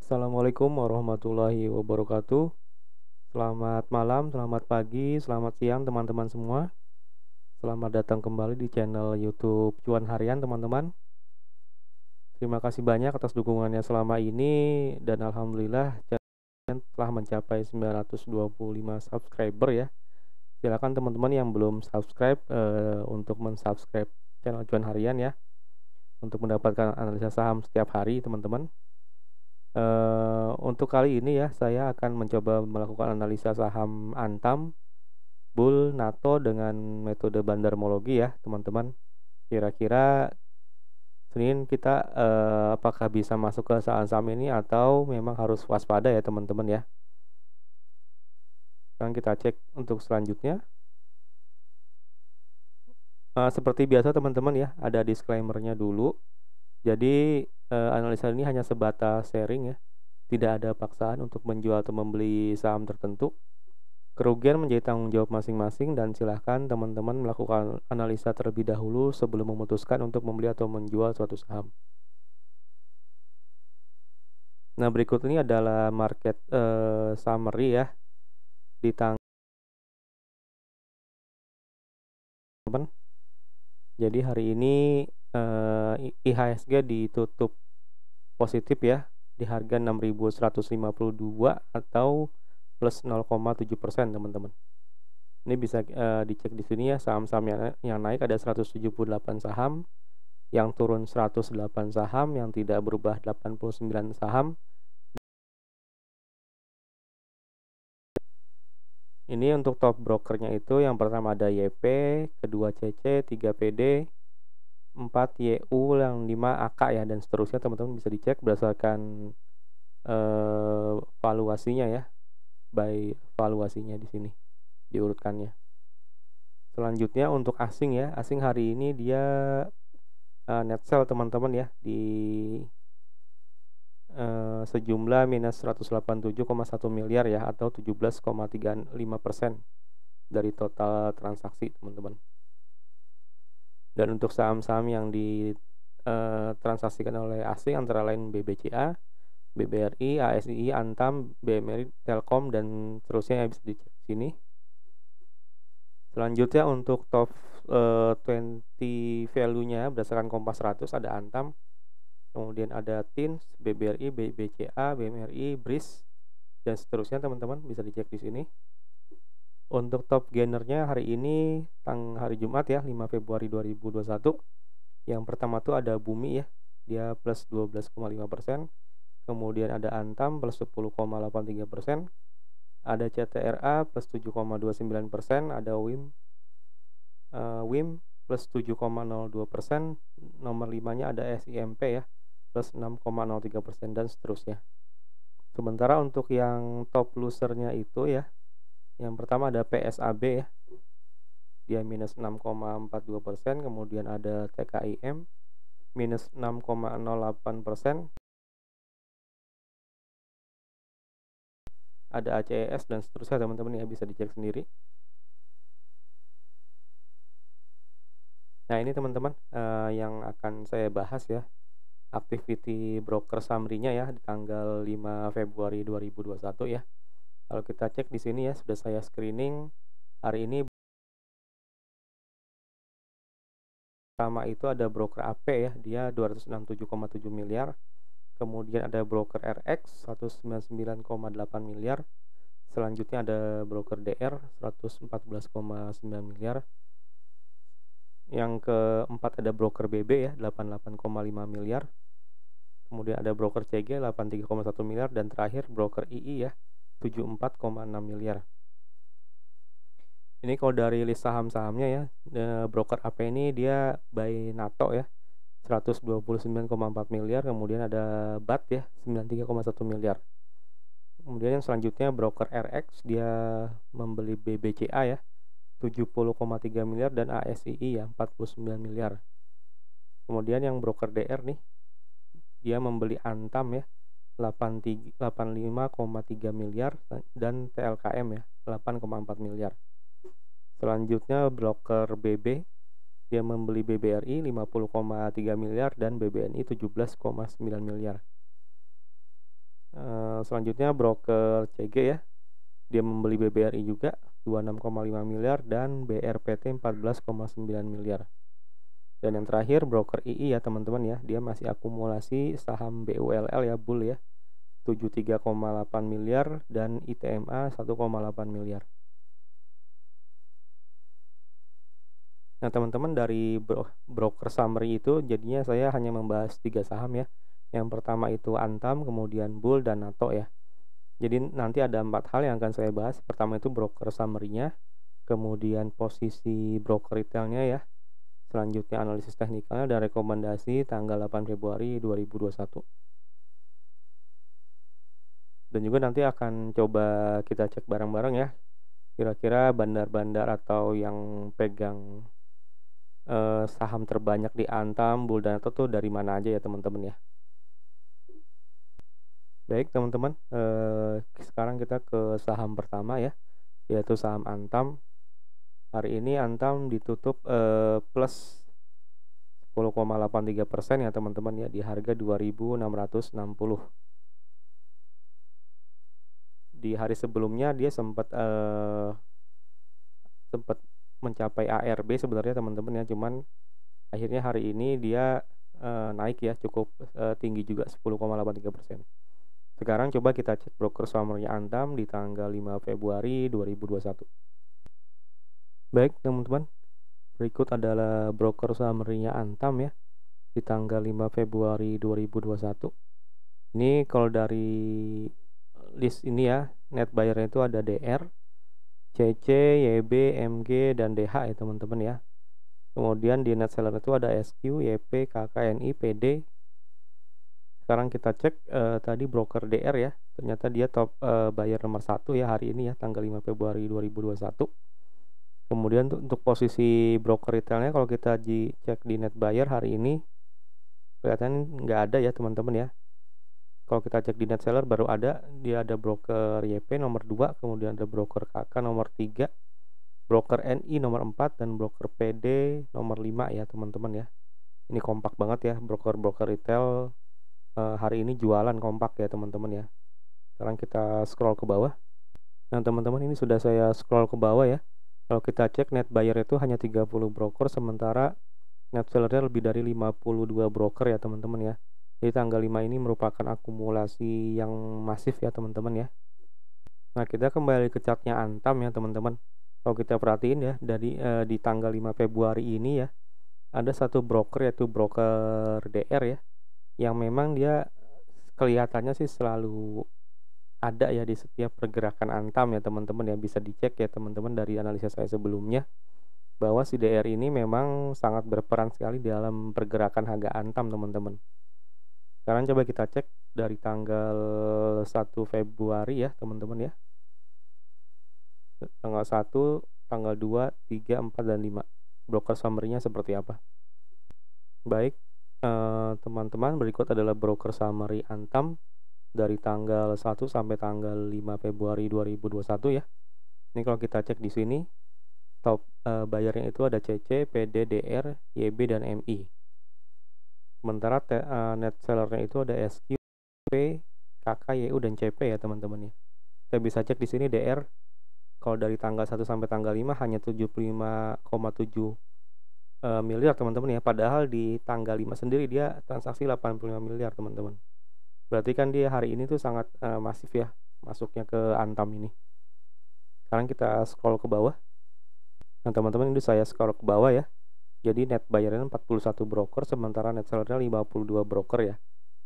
Assalamualaikum warahmatullahi wabarakatuh. Selamat malam, selamat pagi, selamat siang teman-teman semua. Selamat datang kembali di channel YouTube Cuan Harian teman-teman. Terima kasih banyak atas dukungannya selama ini dan alhamdulillah channel telah mencapai 925 subscriber ya. Silakan teman-teman yang belum subscribe untuk mensubscribe channel Cuan Harian ya, untuk mendapatkan analisa saham setiap hari teman-teman. Untuk kali ini ya, saya akan mencoba melakukan analisa saham Antam, Bull, NATO dengan metode bandarmologi ya, teman-teman. Kira-kira Senin kita apakah bisa masuk ke saham-saham ini atau memang harus waspada ya, teman-teman ya. Sekarang kita cek untuk selanjutnya. Seperti biasa teman-teman ya, ada disclaimer-nya dulu. Jadi analisa ini hanya sebatas sharing ya. Tidak ada paksaan untuk menjual atau membeli saham tertentu. Kerugian menjadi tanggung jawab masing-masing dan silahkan teman-teman melakukan analisa terlebih dahulu sebelum memutuskan untuk membeli atau menjual suatu saham. Nah, berikut ini adalah market summary ya di tanggal. Jadi hari ini IHSG ditutup positif ya di harga 6.152 atau plus 0,7% teman-teman. Ini bisa dicek di sini ya, saham-saham yang naik ada 178 saham, yang turun 108 saham, yang tidak berubah 89 saham. Ini untuk top brokernya itu yang pertama ada YP, kedua CC, 3 PD, 4 YU, yang 5 AK ya, dan seterusnya teman-teman bisa dicek berdasarkan valuasinya ya, by valuasinya di sini diurutkannya. Selanjutnya untuk asing ya, asing hari ini dia net sell teman-teman ya di sejumlah minus 187,1 miliar ya, atau 17,35% dari total transaksi teman-teman. Dan untuk saham-saham yang ditransaksikan oleh asing antara lain BBCA, BBRI, ASI, Antam, BMRI, Telkom, dan seterusnya yang bisa dicek di sini. Selanjutnya untuk top 20 value-nya berdasarkan Kompas 100 ada Antam, kemudian ada TINS, BBRI, BBCA, BMRI, BRIS, dan seterusnya teman-teman bisa dicek di sini. Untuk top gainernya hari ini hari Jumat ya, 5 Februari 2021. Yang pertama tuh ada Bumi ya, dia plus 12,5%. Kemudian ada Antam plus 10,83%. Ada CTRA plus 7,29%, ada WIM plus 7,02%. Nomor 5-nya ada SIMP ya, plus 6,03%, dan seterusnya. Sementara untuk yang top losernya itu ya, yang pertama ada PSAB ya, dia minus 6,42%. Kemudian ada TKIM minus 6,08%. Ada ACES dan seterusnya teman-teman ya, bisa dicek sendiri. Nah ini teman-teman yang akan saya bahas ya, activity broker summary-nya ya di tanggal 5 Februari 2021 ya. Kalau kita cek di sini ya, sudah saya screening hari ini. Pertama itu ada broker AP ya, dia 267,7 miliar. Kemudian ada broker RX 199,8 miliar. Selanjutnya ada broker DR 114,9 miliar. Yang keempat ada broker BB ya, 88,5 miliar. Kemudian ada broker CG 83,1 miliar, dan terakhir broker II ya, 74,6 miliar. Ini kalau dari list saham-sahamnya ya, broker AP ini dia by NATO ya, 129,4 miliar. Kemudian ada BAT ya, 93,1 miliar. Kemudian yang selanjutnya broker RX, dia membeli BBCA ya, 70,3 miliar, dan ASII ya, 49 miliar. Kemudian yang broker DR nih, dia membeli Antam ya, 85,3 miliar, dan TLKM ya, 8,4 miliar. Selanjutnya broker BB, dia membeli BBRI 50,3 miliar dan BBNI 17,9 miliar. Selanjutnya broker CG ya, dia membeli BBRI juga 26,5 miliar dan BRPT 14,9 miliar. Dan yang terakhir broker II ya teman-teman ya, dia masih akumulasi saham BULL ya, Bull ya, 73,8 miliar dan ITMA 1,8 miliar. Nah teman-teman, dari broker summary itu jadinya saya hanya membahas 3 saham ya. Yang pertama itu Antam, kemudian Bull dan NATO ya. Jadi nanti ada 4 hal yang akan saya bahas. Pertama itu broker summary-nya, kemudian posisi broker retailnya ya, selanjutnya analisis teknikalnya dan rekomendasi tanggal 8 Februari 2021. Dan juga nanti akan coba kita cek bareng-bareng ya, kira-kira bandar-bandar atau yang pegang saham terbanyak di Antam, Bull dan NATO tuh dari mana aja ya teman-teman ya. Baik teman-teman, sekarang kita ke saham pertama ya, yaitu saham Antam. Hari ini Antam ditutup plus 10,83% ya teman-teman ya, di harga 2.660. Di hari sebelumnya dia sempat mencapai ARB sebenarnya teman-teman ya, cuman akhirnya hari ini dia naik ya, cukup tinggi juga 10,83%. Sekarang coba kita cek broker summary Antam di tanggal 5 Februari 2021. Baik teman-teman, berikut adalah broker summary-nya Antam ya di tanggal 5 Februari 2021. Ini kalau dari list ini ya, net buyer-nya itu ada DR, CC, YB, MG, dan DH ya teman-teman ya. Kemudian di net seller itu ada SQ, YP, KKNI, PD. Sekarang kita cek tadi broker DR ya, ternyata dia top buyer nomor 1 ya hari ini ya, tanggal 5 Februari 2021. Kemudian untuk posisi broker retailnya, kalau kita cek di net buyer hari ini kelihatan nggak ada ya teman-teman ya. Kalau kita cek di net seller baru ada, dia ada broker YP nomor 2, kemudian ada broker KK nomor 3, broker NI nomor 4, dan broker PD nomor 5 ya teman-teman ya. Ini kompak banget ya, broker-broker retail hari ini jualan kompak ya teman-teman ya. Sekarang kita scroll ke bawah. Nah teman-teman, ini sudah saya scroll ke bawah ya. Kalau kita cek net buyer itu hanya 30 broker, sementara net sellernya lebih dari 52 broker ya teman-teman ya. Jadi tanggal 5 ini merupakan akumulasi yang masif ya teman-teman ya. Nah kita kembali ke chartnya Antam ya teman-teman. Kalau kita perhatiin ya, dari di tanggal 5 Februari ini ya, ada satu broker yaitu broker DR ya, yang memang dia kelihatannya sih selalu ada ya di setiap pergerakan Antam ya teman-teman ya. Bisa dicek ya teman-teman dari analisa saya sebelumnya, bahwa si DR ini memang sangat berperan sekali dalam pergerakan harga Antam teman-teman. Sekarang coba kita cek dari tanggal 1 Februari ya teman-teman ya. Tanggal 1, tanggal 2, 3, 4, dan 5. Broker summary-nya seperti apa? Baik, teman-teman, berikut adalah broker summary Antam dari tanggal 1 sampai tanggal 5 Februari 2021 ya. Ini kalau kita cek di sini, top bayarnya itu ada CC, PD, DR, YB, dan MI. Sementara net sellernya itu ada SQ, P, KK, YU, dan CP ya teman-teman ya. Kita bisa cek di sini DR, kalau dari tanggal 1 sampai tanggal 5 hanya 75,7 miliar teman-teman ya. Padahal di tanggal 5 sendiri dia transaksi 85 miliar teman-teman. Berarti kan dia hari ini tuh sangat masif ya masuknya ke Antam ini. Sekarang kita scroll ke bawah. Nah teman-teman, ini saya scroll ke bawah ya. Jadi net buyernya 41 broker, sementara net sellernya 52 broker ya.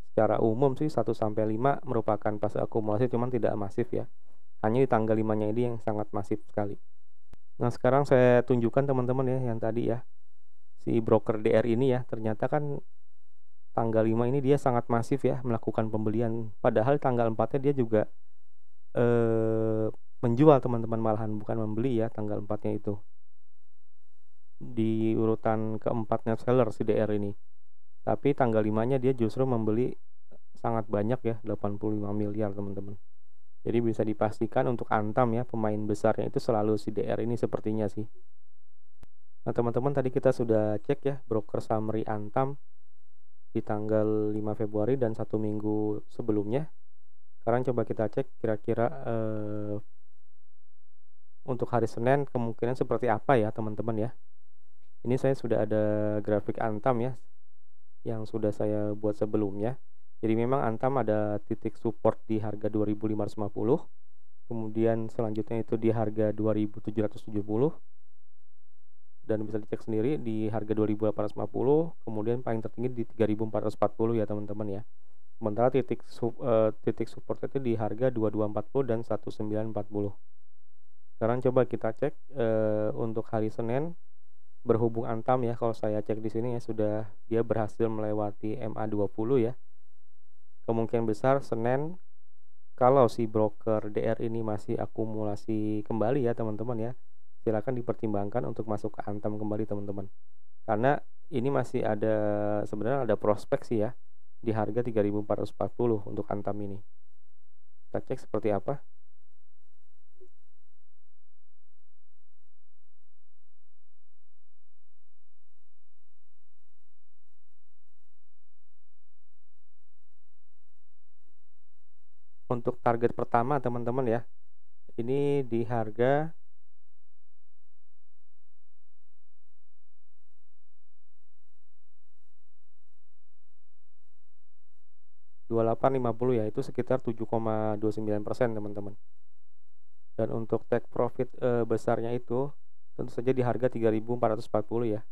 Secara umum sih 1 sampai 5 merupakan fase akumulasi, cuman tidak masif ya. Hanya di tanggal 5-nya ini yang sangat masif sekali. Nah sekarang saya tunjukkan teman-teman ya, yang tadi ya, si broker DR ini ya, ternyata kan tanggal 5 ini dia sangat masif ya melakukan pembelian. Padahal tanggal 4-nya dia juga menjual teman-teman, malahan bukan membeli ya tanggal 4-nya itu. Di urutan keempat net seller si DR ini. Tapi tanggal 5-nya dia justru membeli sangat banyak ya, 85 miliar teman-teman. Jadi bisa dipastikan untuk Antam ya, pemain besarnya itu selalu si DR ini sepertinya sih. Nah teman-teman, tadi kita sudah cek ya broker summary Antam di tanggal 5 Februari dan 1 minggu sebelumnya. Sekarang coba kita cek kira-kira untuk hari Senin kemungkinan seperti apa ya teman-teman ya. Ini saya sudah ada grafik Antam ya yang sudah saya buat sebelumnya. Jadi memang Antam ada titik support di harga 2550, kemudian selanjutnya itu di harga 2770, dan bisa dicek sendiri di harga 2850, kemudian paling tertinggi di 3440 ya teman-teman ya. Sementara titik support itu di harga 2240 dan 1940. Sekarang coba kita cek untuk hari Senin. Berhubung Antam ya, kalau saya cek di sini ya sudah dia berhasil melewati MA20 ya. Kemungkinan besar Senin kalau si broker DR ini masih akumulasi kembali ya teman-teman ya, silakan dipertimbangkan untuk masuk ke Antam kembali teman-teman. Karena ini masih ada, sebenarnya ada prospek sih ya di harga 3440 untuk Antam ini. Kita cek seperti apa. Untuk target pertama teman-teman ya, ini di harga 2850 ya, itu sekitar 7,29% teman-teman. Dan untuk take profit besarnya itu tentu saja di harga 3440 ya.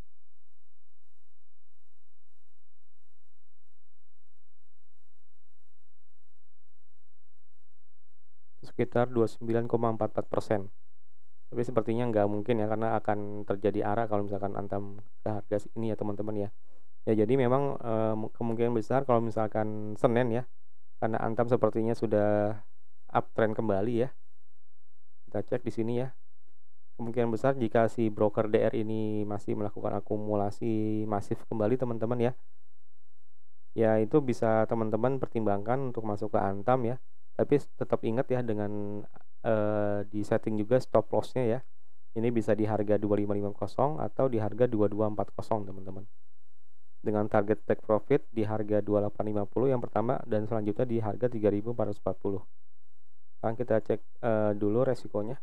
Sekitar 29,44%. Tapi sepertinya nggak mungkin ya, karena akan terjadi arah kalau misalkan Antam ke harga ini ya teman-teman ya. Ya jadi memang kemungkinan besar kalau misalkan Senin ya, karena Antam sepertinya sudah uptrend kembali ya. Kita cek di sini ya. Kemungkinan besar jika si broker DR ini masih melakukan akumulasi masif kembali teman-teman ya. Ya itu bisa teman-teman pertimbangkan untuk masuk ke Antam ya. Tapi tetap ingat ya dengan di setting juga stop lossnya ya. Ini bisa di harga 2550 atau di harga 2240 teman-teman. Dengan target take profit di harga 2850 yang pertama dan selanjutnya di harga 3440. Sekarang kita cek dulu resikonya.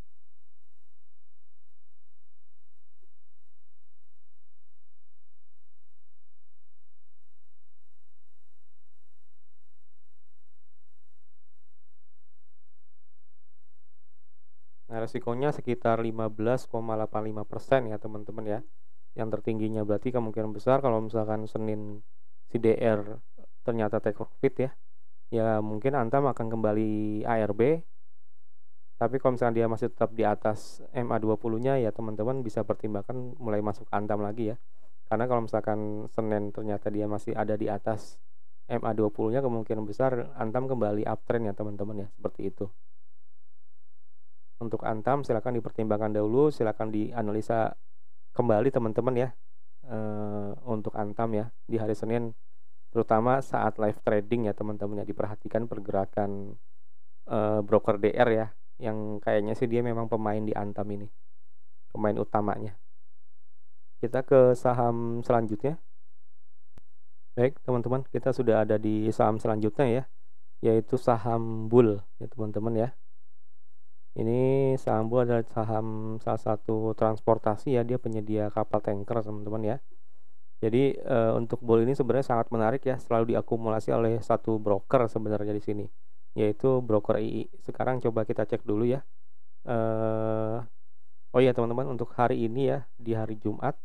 Nah, resikonya sekitar 15,85% ya teman-teman ya. Yang tertingginya berarti kemungkinan besar kalau misalkan Senin CDR ternyata take profit ya. Ya mungkin Antam akan kembali ARB. Tapi kalau misalkan dia masih tetap di atas MA20-nya ya teman-teman bisa pertimbangkan mulai masuk Antam lagi ya. Karena kalau misalkan Senin ternyata dia masih ada di atas MA20-nya, kemungkinan besar Antam kembali uptrend ya teman-teman ya, seperti itu. Untuk Antam silakan dipertimbangkan dahulu, silakan dianalisa kembali teman-teman ya. Untuk Antam ya di hari Senin, terutama saat live trading ya teman-teman ya, diperhatikan pergerakan broker DR ya, yang kayaknya sih dia memang pemain di Antam ini, pemain utamanya. Kita ke saham selanjutnya. Baik teman-teman, kita sudah ada di saham selanjutnya ya, yaitu saham Bull ya teman-teman ya. Ini saham Bull adalah saham salah satu transportasi ya, dia penyedia kapal tanker teman-teman ya. Jadi untuk Bull ini sebenarnya sangat menarik ya, selalu diakumulasi oleh satu broker sebenarnya di sini, yaitu broker II. Sekarang coba kita cek dulu ya. Oh ya teman-teman, untuk hari ini ya, di hari Jumat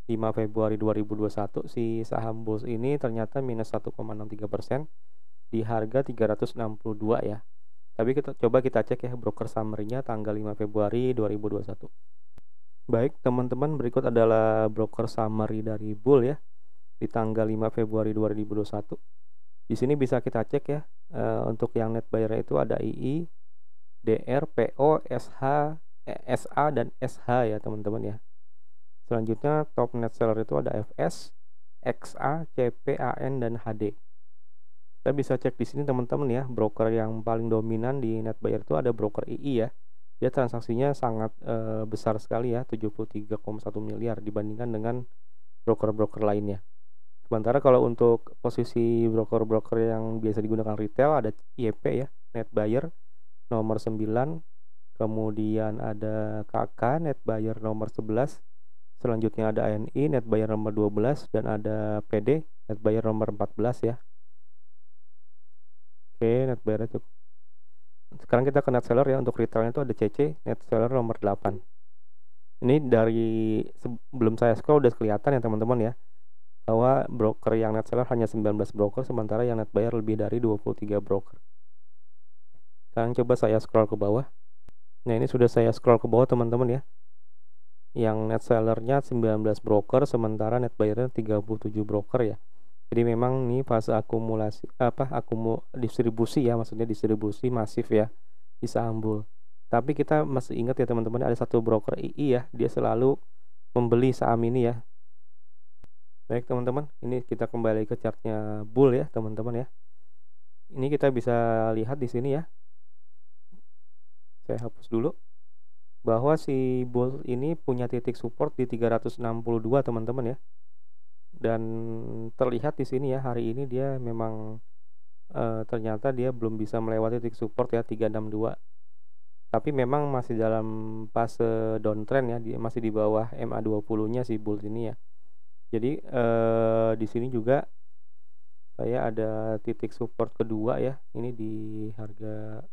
5 Februari 2021 si saham Bull ini ternyata minus 1,63% di harga 362 ya. Tapi coba kita cek ya broker summary-nya tanggal 5 Februari 2021. Baik teman-teman, berikut adalah broker summary dari Bull ya di tanggal 5 Februari 2021. Di sini bisa kita cek ya, untuk yang net buyer itu ada II, DR, PO, SH, SA dan SH ya teman-teman ya. Selanjutnya top net seller itu ada FS, XA, CP, AN dan HD. Kita bisa cek di sini teman-teman ya, broker yang paling dominan di net buyer itu ada broker II ya. Dia transaksinya sangat besar sekali ya, 73,1 miliar dibandingkan dengan broker-broker lainnya. Sementara kalau untuk posisi broker-broker yang biasa digunakan retail ada IEP ya, net buyer nomor 9, kemudian ada KK net buyer nomor 11, selanjutnya ada ANI net buyer nomor 12, dan ada PD net buyer nomor 14 ya. Oke, net buyer cukup. Sekarang kita ke net seller ya. Untuk retailnya itu ada CC net seller nomor 8. Ini dari sebelum saya scroll udah kelihatan ya teman-teman ya, bahwa broker yang net seller hanya 19 broker, sementara yang net buyer lebih dari 23 broker. Sekarang coba saya scroll ke bawah. Nah, ini sudah saya scroll ke bawah teman-teman ya. Yang net sellernya 19 broker, sementara net buyernya 37 broker ya. Jadi memang ini fase akumulasi distribusi ya, maksudnya distribusi masif ya di saham bull. Tapi kita masih ingat ya teman-teman, ada satu broker II ya, dia selalu membeli saham ini ya. Baik teman-teman, ini kita kembali ke chartnya bull ya teman-teman ya. Ini kita bisa lihat di sini ya. Saya hapus dulu. Bahwa si bull ini punya titik support di 362 teman-teman ya. Dan terlihat di sini ya, hari ini dia memang ternyata dia belum bisa melewati titik support ya 362. Tapi memang masih dalam fase downtrend ya, dia masih di bawah MA20-nya si bull ini ya. Jadi di sini juga saya ada titik support kedua ya. Ini di harga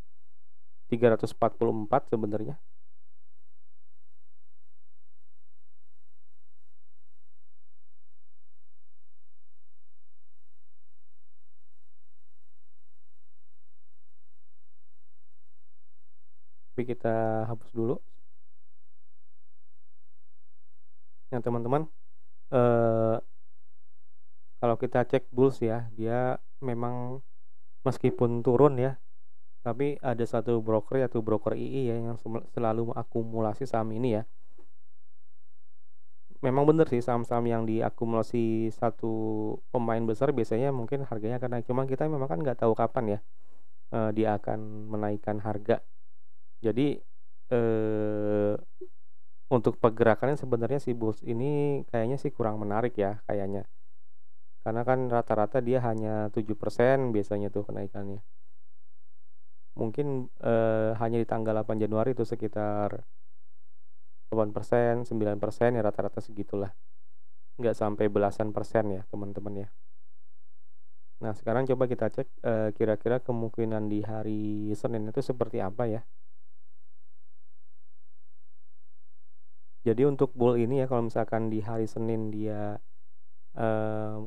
344 sebenarnya. Tapi kita hapus dulu. Yang teman-teman, kalau kita cek bulls ya, dia memang meskipun turun ya, tapi ada satu broker yaitu broker II ya yang selalu mengakumulasi saham ini ya. Memang benar sih, saham-saham yang diakumulasi satu pemain besar biasanya mungkin harganya akan naik. Cuma kita memang kan nggak tahu kapan ya dia akan menaikkan harga. Jadi untuk pergerakannya sebenarnya si bulls ini kayaknya sih kurang menarik ya kayaknya. Karena kan rata-rata dia hanya 7% biasanya tuh kenaikannya. Mungkin hanya di tanggal 8 Januari itu sekitar 8%, 9% ya, rata-rata segitulah. Nggak sampai belasan persen ya teman-teman ya. Nah, sekarang coba kita cek kira-kira kemungkinan di hari Senin itu seperti apa ya. Jadi untuk bull ini ya, kalau misalkan di hari Senin dia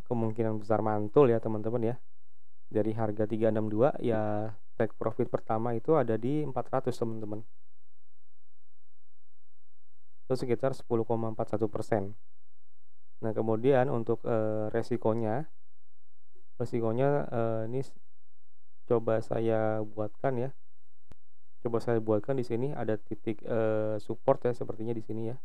kemungkinan besar mantul ya teman-teman ya. Dari harga 362 ya, take profit pertama itu ada di 400 teman-teman. Itu sekitar 10,41%. Nah, kemudian untuk resikonya ini coba saya buatkan ya. Coba saya buatkan di sini ada titik support ya, sepertinya di sini ya.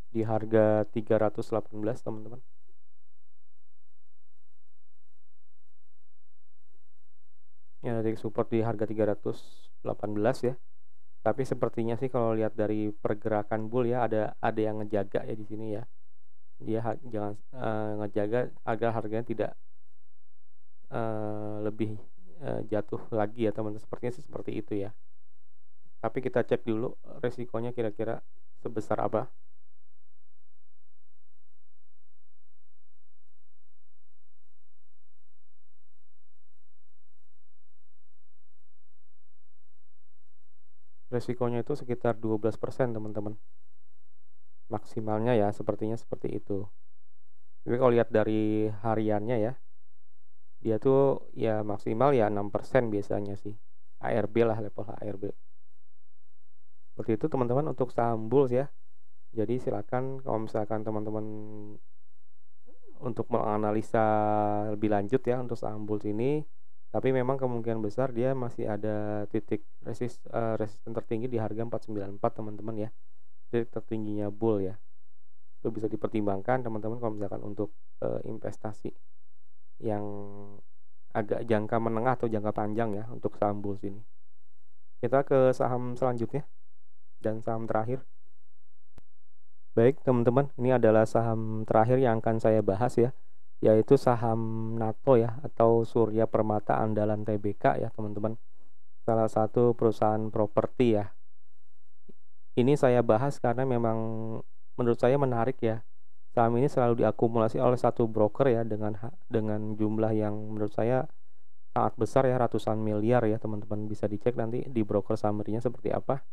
Di harga 318 teman-teman. Ya, ada titik support di harga 318 ya. Tapi sepertinya sih kalau lihat dari pergerakan bull ya, ada yang ngejaga ya di sini ya. Dia jangan ngejaga agar harganya tidak lebih jatuh lagi ya teman-teman. Sepertinya sih seperti itu ya. Tapi kita cek dulu resikonya kira-kira sebesar apa. Resikonya itu sekitar 12% teman-teman. Maksimalnya ya, sepertinya seperti itu. Tapi kalau lihat dari hariannya ya, dia tuh ya maksimal ya 6% biasanya sih. ARB lah, level ARB. Seperti itu teman-teman untuk saham bulls ya. Jadi silakan kalau misalkan teman-teman untuk menganalisa lebih lanjut ya untuk saham bulls ini, tapi memang kemungkinan besar dia masih ada titik resisten tertinggi di harga 494 teman-teman ya. Titik tertingginya bull ya. Itu bisa dipertimbangkan teman-teman kalau misalkan untuk investasi yang agak jangka menengah atau jangka panjang ya untuk saham bulls ini. Kita ke saham selanjutnya dan saham terakhir. Baik teman-teman, ini adalah saham terakhir yang akan saya bahas ya. yaitu saham NATO ya, atau Surya Permata Andalan Tbk ya teman-teman, salah satu perusahaan properti ya. Ini saya bahas karena memang menurut saya menarik ya. Saham ini selalu diakumulasi oleh satu broker ya, dengan jumlah yang menurut saya sangat besar ya, ratusan miliar ya teman-teman. Bisa dicek nanti di broker summary-nya seperti apa.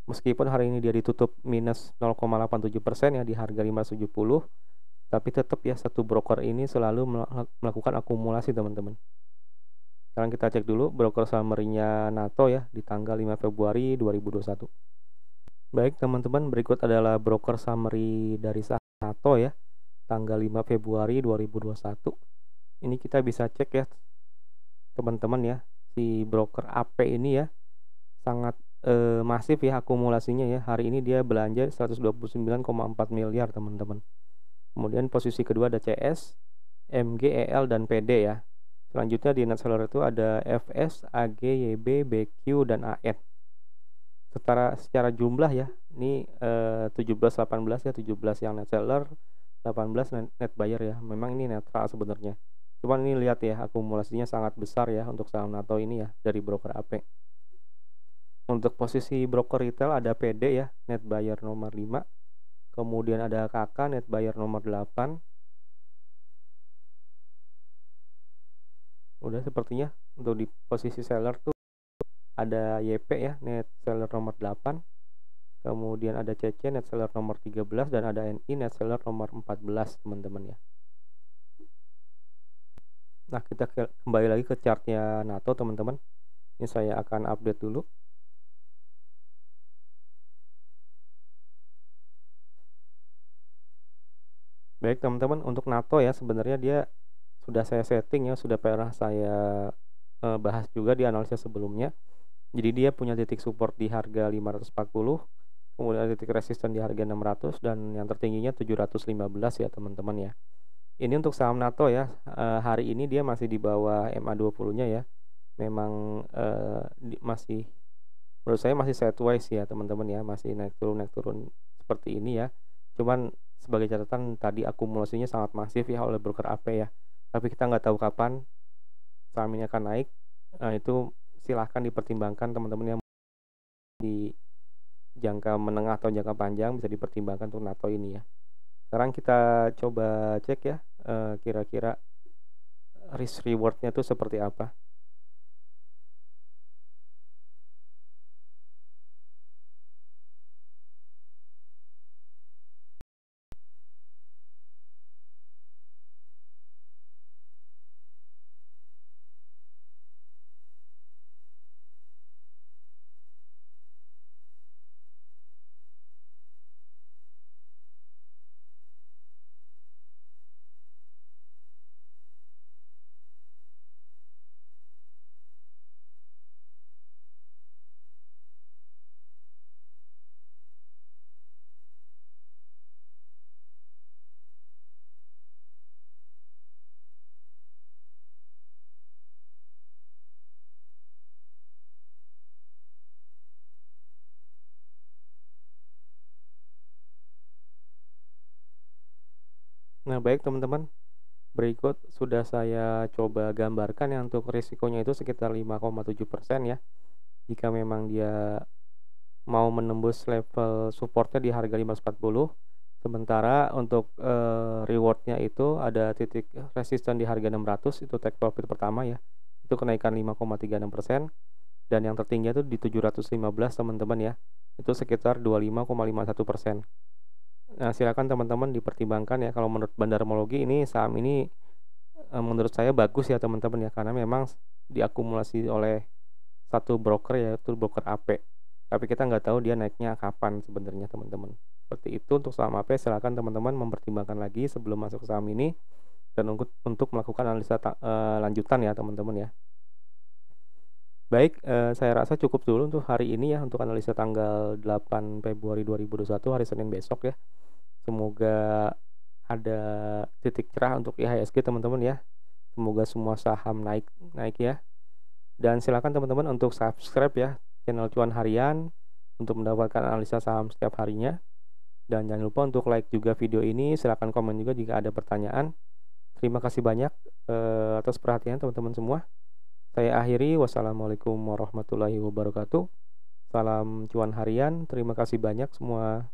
Meskipun hari ini dia ditutup minus 0,87% ya di harga 570, tapi tetap ya satu broker ini selalu melakukan akumulasi teman-teman. Sekarang kita cek dulu broker summary-nya NATO ya di tanggal 5 Februari 2021. Baik teman-teman, berikut adalah broker summary dari saham NATO ya, tanggal 5 Februari 2021. Ini kita bisa cek ya teman-teman ya, si broker AP ini ya sangat masif ya akumulasinya ya. Hari ini dia belanja 129,4 miliar teman-teman. Kemudian posisi kedua ada CS, MG, EL, dan PD ya. Selanjutnya di net seller itu ada FS, AG, YB, BQ, dan AN. Secara jumlah ya, ini 17-18 ya, 17 yang net seller, 18 net buyer ya. Memang ini netral sebenarnya. Cuman ini lihat ya, akumulasinya sangat besar ya untuk saham NATO ini ya dari broker AP. Untuk posisi broker retail ada PD ya, net buyer nomor 5. Kemudian ada KK, net buyer nomor 8. Udah sepertinya. Untuk di posisi seller tuh ada YP ya, net seller nomor 8. Kemudian ada CC, net seller nomor 13. Dan ada NI, net seller nomor 14 teman-teman ya. Nah, kita kembali lagi ke chartnya NATO teman-teman. Ini saya akan update dulu. Baik teman-teman, untuk NATO ya sebenarnya dia sudah saya setting ya, sudah pernah saya bahas juga di analisa sebelumnya. Jadi dia punya titik support di harga 540, kemudian titik resisten di harga 600, dan yang tertingginya 715 ya teman-teman ya. Ini untuk saham NATO ya, hari ini dia masih di bawah MA20-nya ya. Memang masih, menurut saya masih sideways ya teman-teman ya, masih naik turun seperti ini ya. Cuman sebagai catatan tadi akumulasinya sangat masif ya oleh broker AP ya. Tapi kita nggak tahu kapan saham ini akan naik. Itu silahkan dipertimbangkan teman-teman yang di jangka menengah atau jangka panjang, bisa dipertimbangkan untuk NATO ini ya. Sekarang kita coba cek ya, kira-kira risk rewardnya tuh seperti apa. Nah, baik teman-teman, berikut sudah saya coba gambarkan ya untuk risikonya itu sekitar 5,7% ya. Jika memang dia mau menembus level supportnya di harga 540, sementara untuk rewardnya itu ada titik resisten di harga 600, itu take profit pertama ya, itu kenaikan 5,36%, dan yang tertinggi itu di 715 teman-teman ya, itu sekitar 25,51%. Nah, silakan teman-teman dipertimbangkan ya. Kalau menurut Bandarmologi ini saham ini menurut saya bagus ya teman-teman ya, karena memang diakumulasi oleh satu broker yaitu broker AP. Tapi kita nggak tahu dia naiknya kapan sebenarnya teman-teman. Seperti itu untuk saham AP. Silakan teman-teman mempertimbangkan lagi sebelum masuk ke saham ini, dan untuk melakukan analisa lanjutan ya teman-teman ya. Baik, saya rasa cukup dulu untuk hari ini ya, untuk analisa tanggal 8 Februari 2021 hari Senin besok ya. Semoga ada titik cerah untuk IHSG teman-teman ya. Semoga semua saham naik ya. Dan silakan teman-teman untuk subscribe ya channel Cuan Harian untuk mendapatkan analisa saham setiap harinya. Dan jangan lupa untuk like juga video ini, silakan komen juga jika ada pertanyaan. Terima kasih banyak atas perhatian teman-teman semua. Saya akhiri, wassalamualaikum warahmatullahi wabarakatuh. Salam cuan harian, terima kasih banyak semua.